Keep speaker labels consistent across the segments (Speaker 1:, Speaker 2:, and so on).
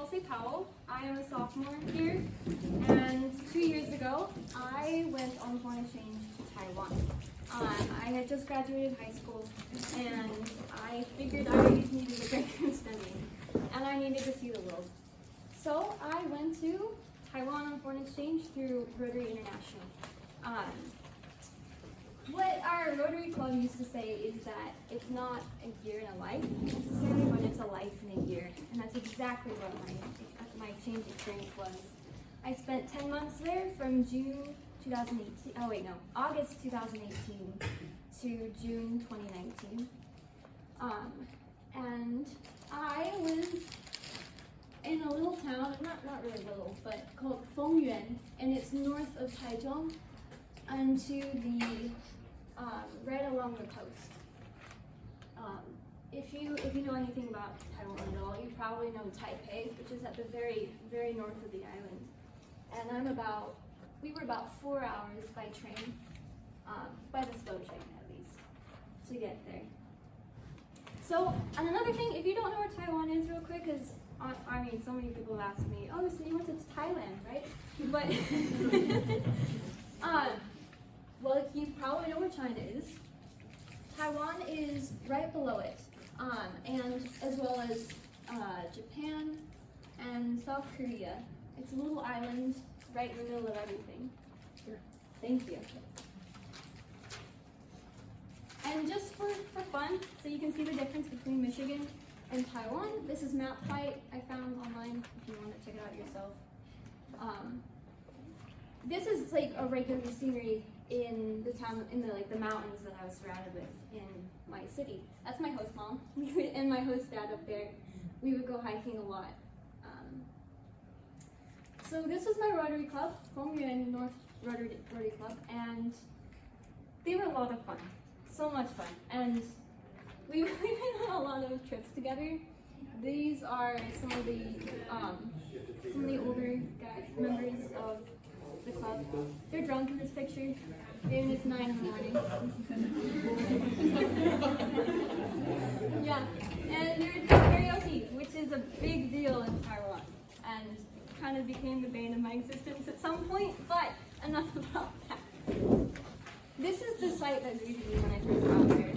Speaker 1: Kelsey Powell. I am a sophomore here, and 2 years ago, I went on foreign exchange to Taiwan. I had just graduated high school, and I figured I always needed a break from studying, and I needed to see the world. So I went to Taiwan on foreign exchange through Rotary International. What our Rotary Club used to say is that it's not a year in a life necessarily, but it's a life in a year. And that's exactly what my exchange experience was. I spent 10 months there from August 2018 to June 2019. And I was in a little town, not really little, but called Fongyuan, and it's north of Taichung, and to the right along the coast. If you know anything about Taiwan at all, you probably know Taipei, which is at the very, very north of the island. And we were about 4 hours by train, by the slow train at least, to get there. So, and another thing, if you don't know where Taiwan is real quick, because I mean, so many people have asked me, oh, so you went to Thailand, right? But, well, you probably know where China is. Taiwan is right below it, and as well as Japan and South Korea. It's a little island right in the middle of everything. Sure. Thank you. And just for fun, so you can see the difference between Michigan and Taiwan, this is MapFight I found online if you want to check it out yourself. This is like a regular scenery in the town, in the mountains that I was surrounded with in my city. That's my host mom and my host dad up there. We would go hiking a lot. So this was my Rotary Club, Fongyuan North Rotary Club, and they were a lot of fun, so much fun. And we went on a lot of trips together. These are some of the older members of the club. They're drunk in this picture, and it's 9 in the morning. Yeah, and they're doing karaoke, which is a big deal in Taiwan, and kind of became the bane of my existence at some point, but enough about that. This is the sight that greeted me when I first got there.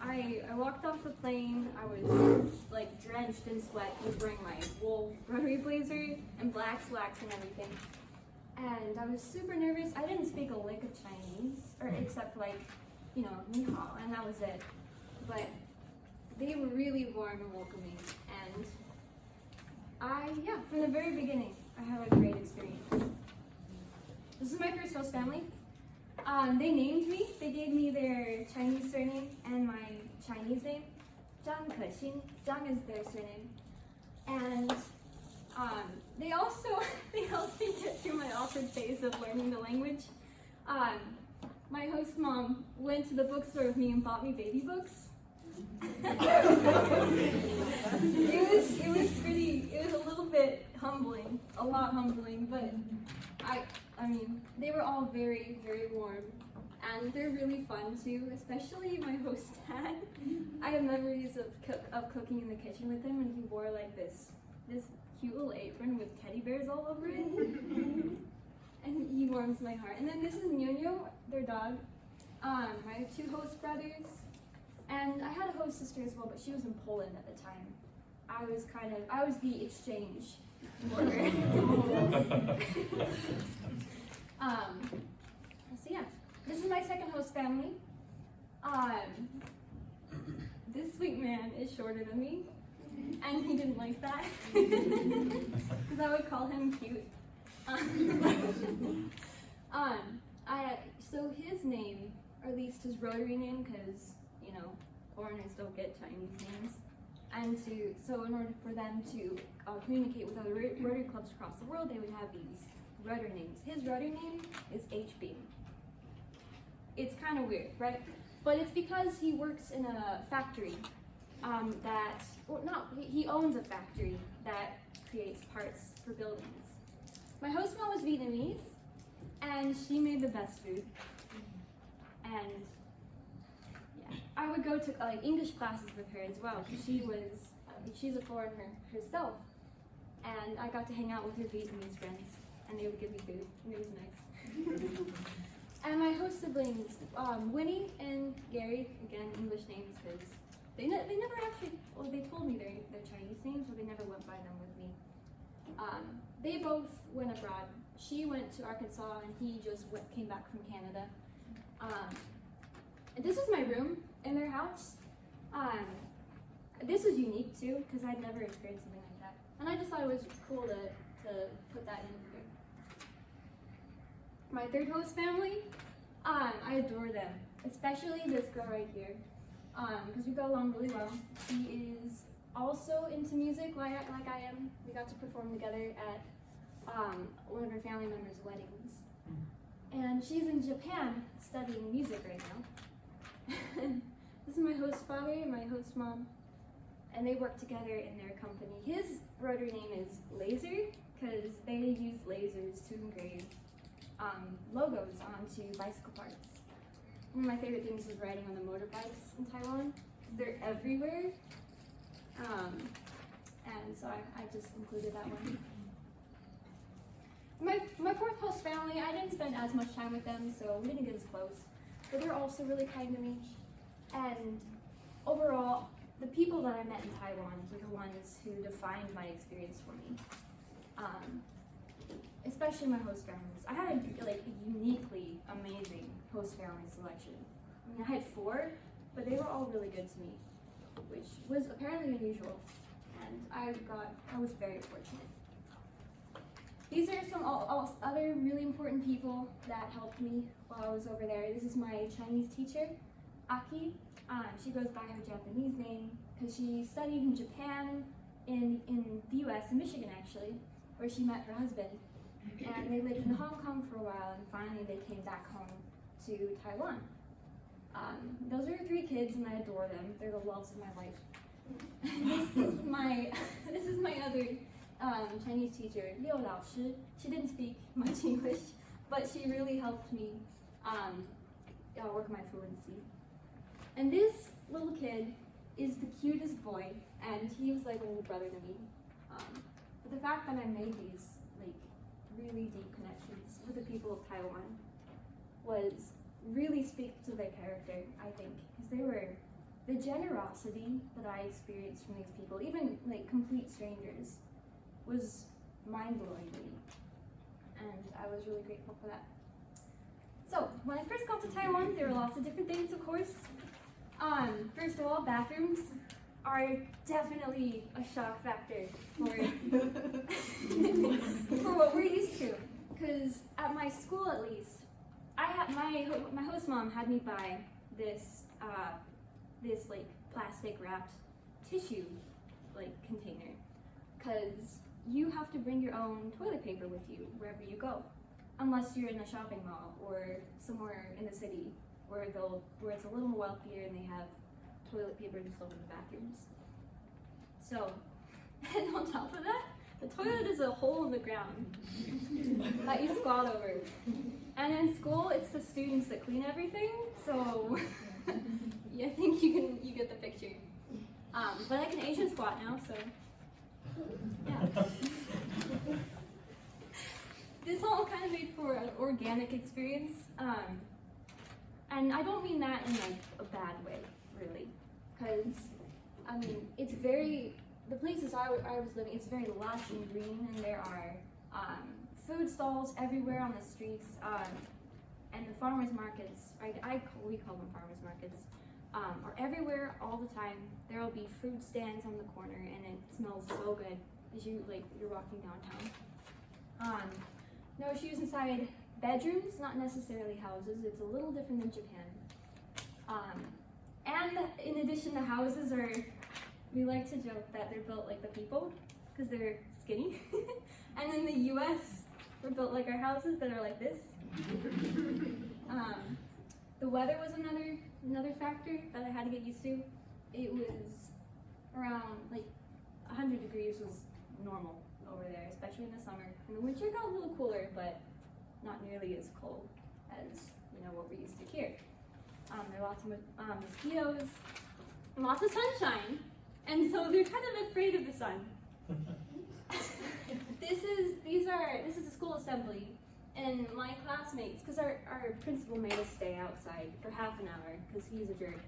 Speaker 1: I walked off the plane. I was like drenched in sweat. I was wearing my wool Rotary blazer and black slacks and everything. And I was super nervous. I didn't speak a lick of Chinese, or except like, ni hao, and that was it. But they were really warm and welcoming. And from the very beginning, I had a great experience. This is my first host family. They named me. They gave me their Chinese surname and my Chinese name. Zhang Kexin. Zhang is their surname. And they also helped me get through my awkward phase of learning the language. My host mom went to the bookstore with me and bought me baby books. It was a little bit humbling, a lot humbling, but I mean, they were all very, very warm, and they're really fun too, especially my host dad. I have memories of cooking in the kitchen with him, and he wore like this cute little apron with teddy bears all over it, and he warms my heart. And then this is Nyonyo, their dog. I have 2 host brothers, and I had a host sister as well, but she was in Poland at the time. I was the exchange worker. So yeah, this is my second host family. This sweet man is shorter than me, and he didn't like that, because I would call him cute. So his name, or at least his Rotary name, because foreigners don't get Chinese names, and so in order for them to communicate with other Rotary clubs across the world, they would have these Rotary names. His Rotary name is HB. It's kind of weird, right? But it's because he works in a factory he owns a factory that creates parts for buildings. My host mom was Vietnamese, and she made the best food. And yeah, I would go to English classes with her as well, because she's a foreigner herself. and I got to hang out with her Vietnamese friends, and they would give me food, and it was nice. And my host siblings, Winnie and Gary, again, English names, because they never actually, well, they told me their Chinese names, but they never went by them with me. They both went abroad. She went to Arkansas, and he just came back from Canada. And this is my room in their house. This was unique too, because I'd never experienced something like that. And I just thought it was cool to put that in here. My third host family, I adore them, especially this girl right here, because we go along really well. She is also into music like I am. We got to perform together at one of her family members' weddings. And she's in Japan studying music right now. This is my host father and my host mom, and they work together in their company. His rotary name is Laser, because they use lasers to engrave logos onto bicycle parts. One of my favorite things is riding on the motorbikes in Taiwan, because they're everywhere. And so I just included that one. My fourth host family, I didn't spend as much time with them, so we didn't get as close. But they're also really kind to me. And overall, the people that I met in Taiwan were the ones who defined my experience for me. Especially my host families. I had a uniquely amazing host family selection. I mean, I had 4, but they were all really good to me, which was apparently unusual. And I was very fortunate. These are some other really important people that helped me while I was over there. This is my Chinese teacher, Aki. She goes by her Japanese name because she studied in Japan, in the US, in Michigan actually, where she met her husband. And they lived in Hong Kong for a while, and finally they came back home to Taiwan. Those are her 3 kids, and I adore them. They're the loves of my life. This is my other Chinese teacher, Liu Lao Shi. She didn't speak much English, but she really helped me work my fluency. And this little kid is the cutest boy, and he was like a little brother to me. But the fact that I made these really deep connections with the people of Taiwan was really speak to their character, I think, because the generosity that I experienced from these people, even complete strangers, was mind-blowing to me, and I was really grateful for that. So, when I first got to Taiwan, there were lots of different things, of course. First of all, bathrooms are definitely a shock factor for what we're used to. Because at my school, at least, my host mom had me buy this plastic wrapped tissue container, because you have to bring your own toilet paper with you wherever you go, unless you're in a shopping mall or somewhere in the city where it's a little more wealthier and they have toilet paper just over the bathrooms. So, and on top of that, the toilet is a hole in the ground that you squat over. And in school, it's the students that clean everything, so I think you get the picture. But I can Asian squat now, so yeah. This all kind of made for an organic experience. And I don't mean that in a bad way, really, because I mean the places I was living, it's very lush and green, and there are food stalls everywhere on the streets, and the farmers markets. We call them farmers markets, are everywhere all the time. There will be food stands on the corner, and it smells so good as you're walking downtown. No shoes inside bedrooms, not necessarily houses. It's a little different than Japan. And in addition, the houses we like to joke that they're built like the people, because they're skinny. And in the US, we're built like our houses that are like this. The weather was another factor that I had to get used to. It was around 100 degrees was normal over there, especially in the summer. In the winter, it got a little cooler, but not nearly as cold as what we're used to here. There are lots of mosquitoes, and lots of sunshine, and so they're kind of afraid of the sun. this is a school assembly, and my classmates, because our principal made us stay outside for half an hour because he's a jerk.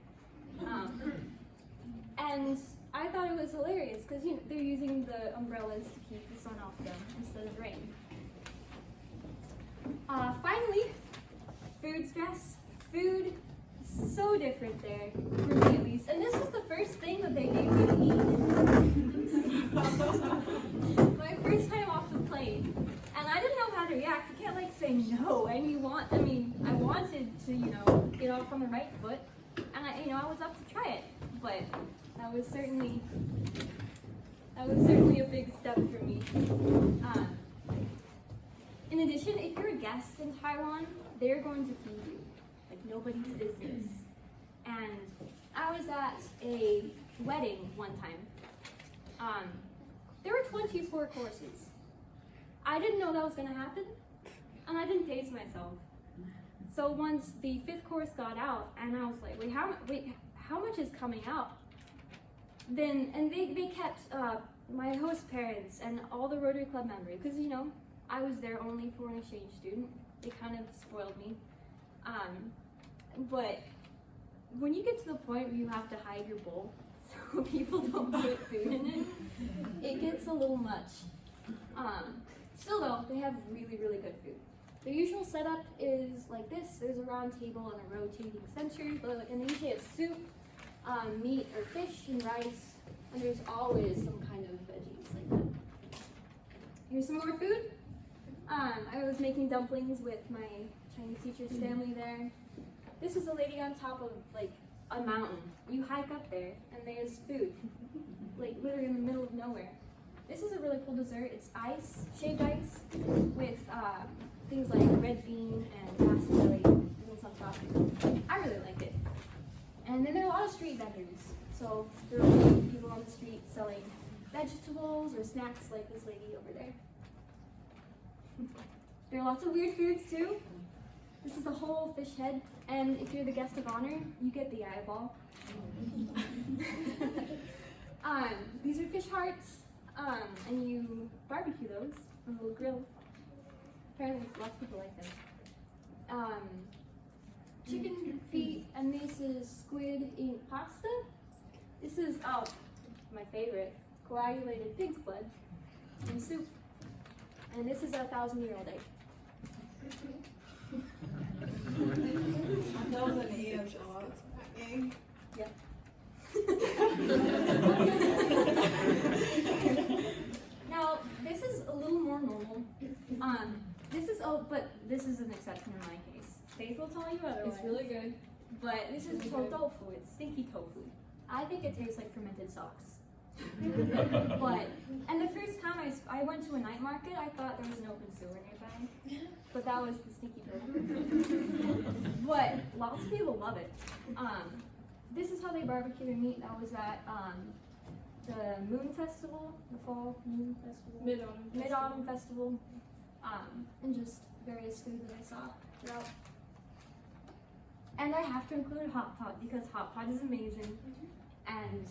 Speaker 1: And I thought it was hilarious because they're using the umbrellas to keep the sun off them instead of rain. Finally, food stress. Food, so different there, for me at least. And this was the first thing that they gave me to eat. My first time off the plane. And I didn't know how to react. You can't say no. And I wanted to, get off on the right foot. And I was up to try it. But that was certainly a big step for me. In addition, if you're a guest in Taiwan, they're going to feed you like nobody's business. And I was at a wedding one time. There were 24 courses. I didn't know that was going to happen, and I didn't taste myself. So once the 5th course got out, and I was like, wait, how much is coming out? And they kept my host parents and all the Rotary Club members, because I was there only for an exchange student. They kind of spoiled me. But when you get to the point where you have to hide your bowl so people don't put food in it, it gets a little much. Still though, they have really, really good food. The usual setup is like this. There's a round table and a rotating center, and they usually have soup, meat or fish and rice, and there's always some kind of veggies like that. Here's some more food. I was making dumplings with my Chinese teacher's family there. This is a lady on top of a mountain. You hike up there and there's food, literally in the middle of nowhere. This is a really cool dessert. It's ice, shaved ice, with things like red bean and raspberry things on top. I really like it. And then there are a lot of street vendors. So there will be people on the street selling vegetables or snacks like this lady over there. There are lots of weird foods too. This is the whole fish head, and if you're the guest of honor, you get the eyeball. These are fish hearts, and you barbecue those on a little grill. Apparently lots of people like them. Chicken feet, and this is squid in pasta. This is, my favorite, coagulated pig's blood in soup. And this is a 1,000-year-old egg.
Speaker 2: That was an AM shot. Egg.
Speaker 1: Yeah. Now, this is a little more normal. But this is an exception in my case. Faith will tell you otherwise.
Speaker 2: It's really good.
Speaker 1: But this is tofu. It's stinky tofu. I think it tastes like fermented socks. And the first time I went to a night market, I thought there was an open sewer nearby. But that was the stinky tofu. But lots of people love it. This is how they barbecue their meat. I was at the Moon Festival, the Fall Moon Festival. Mid-Autumn Festival. And just various food that I saw throughout. And I have to include hot pot because hot pot is amazing. And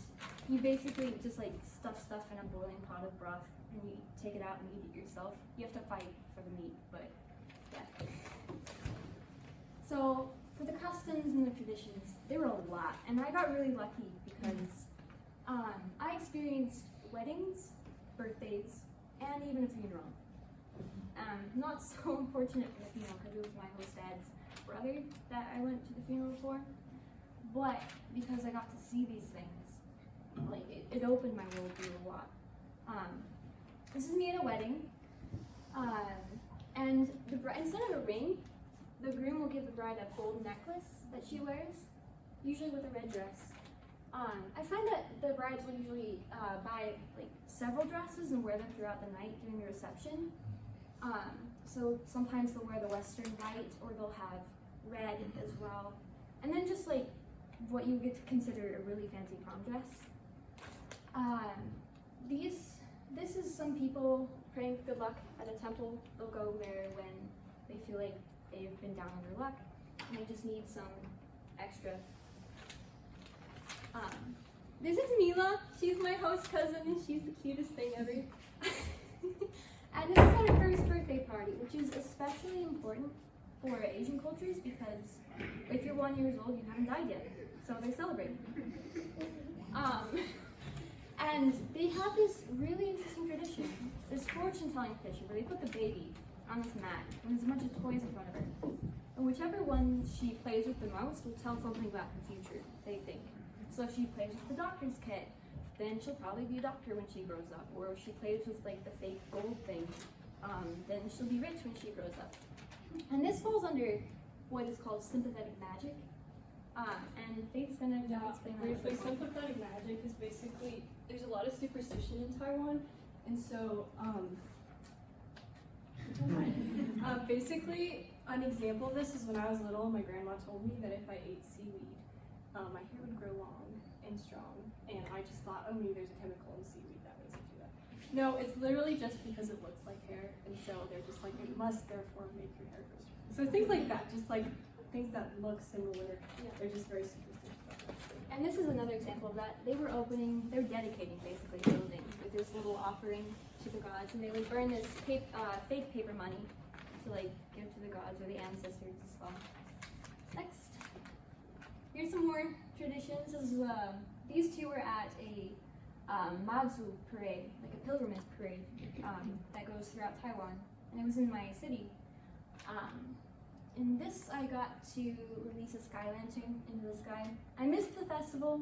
Speaker 1: you basically just stuff in a boiling pot of broth and you take it out and eat it yourself. You have to fight for the meat, but yeah. So for the customs and the traditions, there were a lot. And I got really lucky because I experienced weddings, birthdays, and even a funeral. Not so unfortunate for the funeral because it was my host dad's brother that I went to the funeral for, but because I got to see these things, it opened my worldview a lot. This is me at a wedding, and the bride, instead of a ring, the groom will give the bride a gold necklace that she wears, usually with a red dress. I find that the brides will usually buy several dresses and wear them throughout the night during the reception. So sometimes they'll wear the western white, or they'll have red as well. And then just what you get to consider a really fancy prom dress. This is some people praying for good luck at a temple. They'll go there when they feel like they've been down on their luck and they just need some extra. This is Mila. She's my host cousin and she's the cutest thing ever. And this is her first birthday. which is especially important for Asian cultures because if you're 1 year old, you haven't died yet, so they celebrate. And they have this really interesting tradition, this fortune-telling tradition where they put the baby on this mat and there's a bunch of toys in front of her. And whichever one she plays with the most will tell something about her future, they think. So if she plays with the doctor's kit, then she'll probably be a doctor when she grows up. Or if she plays with like the fake gold thing, then she'll be rich when she grows up. And this falls under what is called sympathetic magic. And Faith's gonna explain that.
Speaker 2: Briefly, sympathetic magic is basically, there's a lot of superstition in Taiwan, and so, basically, an example of this is when I was little, my grandma told me that if I ate seaweed, my hair would grow long and strong, and I just thought, oh, maybe there's a chemical in seaweed that makes it do that. No, it's literally just because it looks like hair, and so they're just like, it must therefore make your hair grow strong. So things like that, just like things that look similar, they're just very superstitious.
Speaker 1: And this is another example of that. They're dedicating basically the building with this little offering to the gods, and they would burn this fake paper money to like give to the gods or the ancestors as well. Next, here's some more traditions. These two were at a Mazu parade, like a pilgrimage parade that goes throughout Taiwan, and it was in my city. In this, I got to release a sky lantern into the sky. I missed the festival,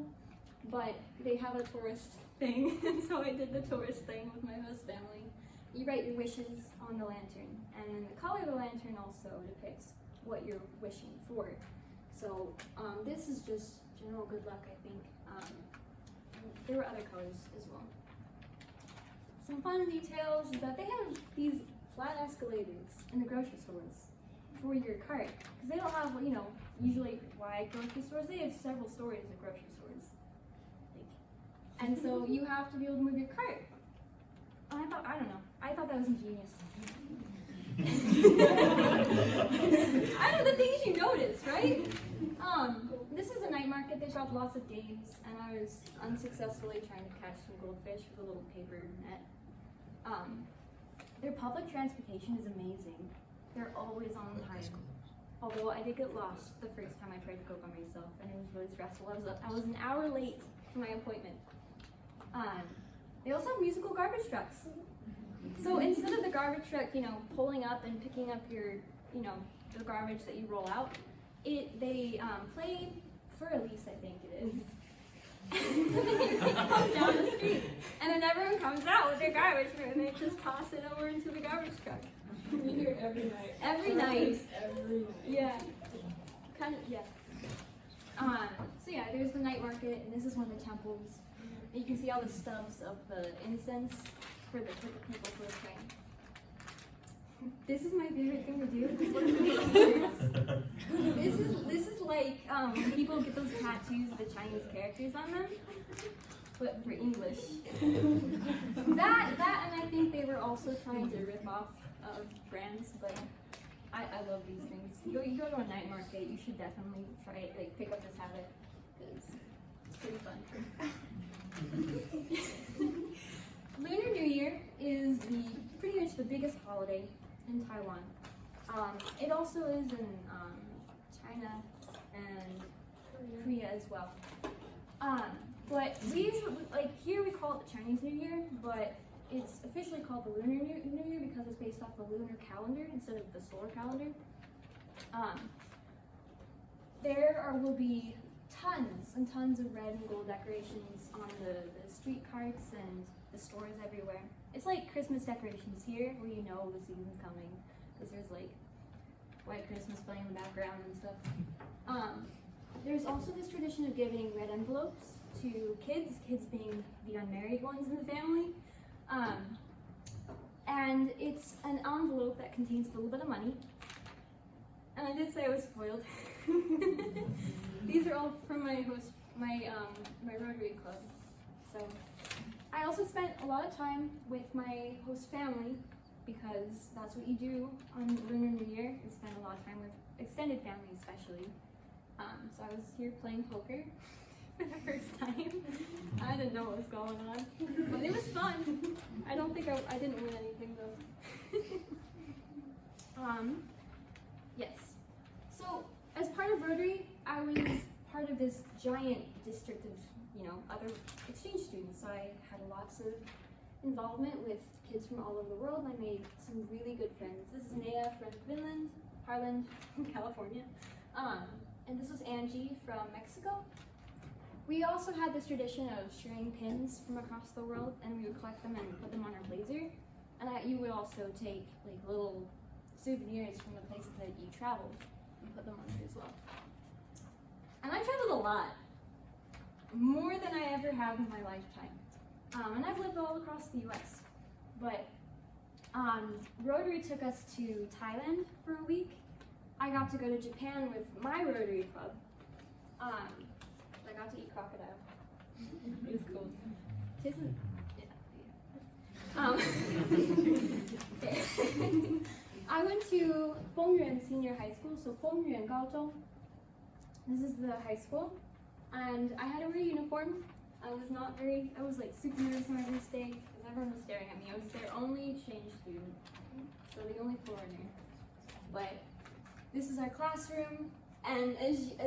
Speaker 1: but they have a tourist thing, and so I did the tourist thing with my host family. You write your wishes on the lantern, and then the color of the lantern also depicts what you're wishing for. So this is just general good luck, I think. There were other colors as well. Some fun details is that they have these flat escalators in the grocery stores for your cart, because they don't have, usually wide grocery stores. They have several stories of grocery stores, and so you have to be able to move your cart. I thought that was ingenious. I know the things you notice, right? This is a night market. They drop lots of games, and I was unsuccessfully trying to catch some goldfish with a little paper net. Their public transportation is amazing. They're always on time. Although I did get lost the first time I tried to go by myself, and it was really stressful. I was an hour late for my appointment. They also have musical garbage trucks. So instead of the garbage truck, pulling up and picking up your, the garbage that you roll out, they play for Elise, I think it is. And they come down the street, and then everyone comes out with their garbage, and they just toss it over into the garbage truck.
Speaker 2: We hear every night.
Speaker 1: Every night.
Speaker 2: Every night.
Speaker 1: Yeah. So yeah, there's the night market, and this is one of the temples. And you can see all the stubs of the incense for the people who are praying. This is my favorite thing to do. Just look at the t-shirts. This is like when people get those tattoos of the Chinese characters on them, but for English. That and I think they were also trying to rip off brands, but I love these things. You go to a night market, you should definitely try it, like pick up this habit, because it's pretty fun. Lunar New Year is pretty much the biggest holiday in Taiwan. It also is in China and Korea as well. But we usually, here we call it the Chinese New Year, but it's officially called the Lunar New Year because it's based off the lunar calendar instead of the solar calendar. There will be tons and tons of red and gold decorations on the street carts and the stores everywhere. It's like Christmas decorations here, where you know the season's coming, because there's like white Christmas playing in the background and stuff. There's also this tradition of giving red envelopes to kids being the unmarried ones in the family. And it's an envelope that contains a little bit of money. And I did say I was spoiled. These are all from my Rotary Club. So I also spent a lot of time with my host family, because that's what you do on Lunar New Year, is spend a lot of time with extended family especially. So I was here playing poker for the first time. I didn't know what was going on, but it was fun. I don't think I didn't win anything though. Yes. So as part of Rotary, I was part of this giant district of, other exchange students. So I had lots of involvement with kids from all over the world. I made some really good friends. This is Nea from Finland, Harlan from California, and this was Angie from Mexico. We also had this tradition of sharing pins from across the world, and we would collect them and put them on our blazer. And you would also take like little souvenirs from the places that you traveled and put them on there as well. And I traveled a lot, more than I ever have in my lifetime. And I've lived all across the US. But Rotary took us to Thailand for a week. I got to go to Japan with my Rotary club. I got to eat crocodile. It was cool. Tisn't, I went to Fengyuan Senior High School, so Fengyuan Gaozhong. This is the high school, and I had to wear a uniform. I was like super nervous on my first day because everyone was staring at me. I was their only exchange student, so the only foreigner. But this is our classroom, and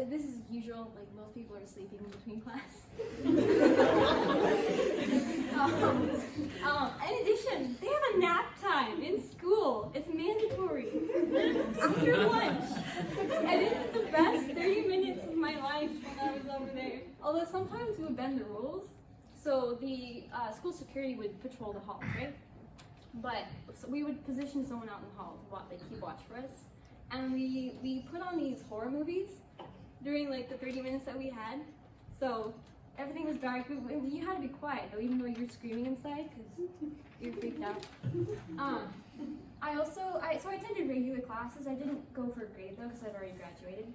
Speaker 1: this is usual, like most people are sleeping in between class. In addition, they have a nap time in school. It's mandatory after lunch. And it was the best 30 minutes of my life when I was over there. Although sometimes we would bend the rules. So the school security would patrol the halls, right? But so we would position someone out in the hall to keep watch for us. And we put on these horror movies during like the 30 minutes that we had. So everything was dark. You had to be quiet though, even though you're screaming inside because you're freaked out. I attended regular classes. I didn't go for a grade though because I'd already graduated.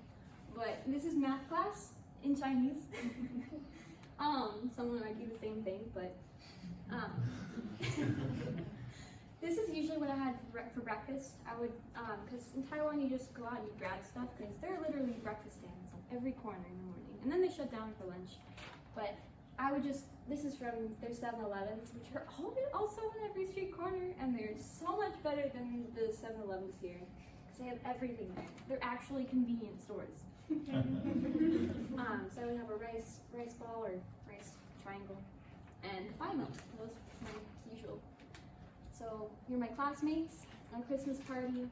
Speaker 1: But this is math class in Chinese. Someone might do the same thing, but this is usually what I had for breakfast. I would, because in Taiwan you just go out and you grab stuff because there are literally breakfast stands on every corner in the morning. And then they shut down for lunch. But I would this is from their 7-Elevens, which are also on every street corner, and they're so much better than the 7-Elevens here. Because they have everything there. They're actually convenient stores. So I would have a rice ball or rice triangle and pie milk. That was my usual. So here are my classmates on Christmas party.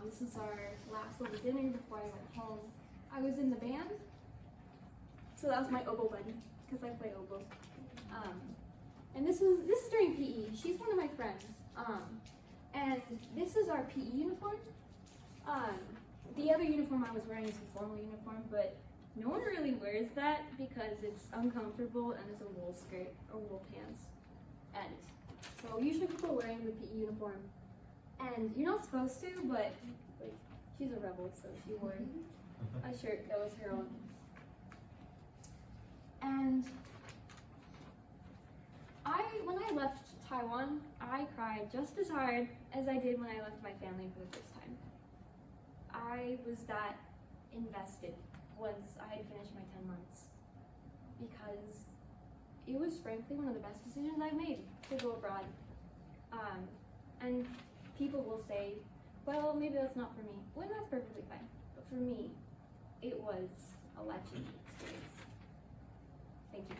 Speaker 1: This is our last little dinner before I went home. I was in the band, so that was my oboe buddy because I play oboe. And this is during PE. She's one of my friends. And this is our PE uniform. The other uniform I was wearing is a formal uniform, but no one really wears that because it's uncomfortable and it's a wool skirt or wool pants. And so usually people are wearing the PE uniform. And you're not supposed to, but like she's a rebel, so she wore a shirt that was her own. And when I left Taiwan, I cried just as hard as I did when I left my family for the first time. I was that invested once I had finished my 10 months because it was frankly one of the best decisions I've made to go abroad. And people will say, well, maybe that's not for me. Well, that's perfectly fine. But for me, it was a life-changing experience. Thank you.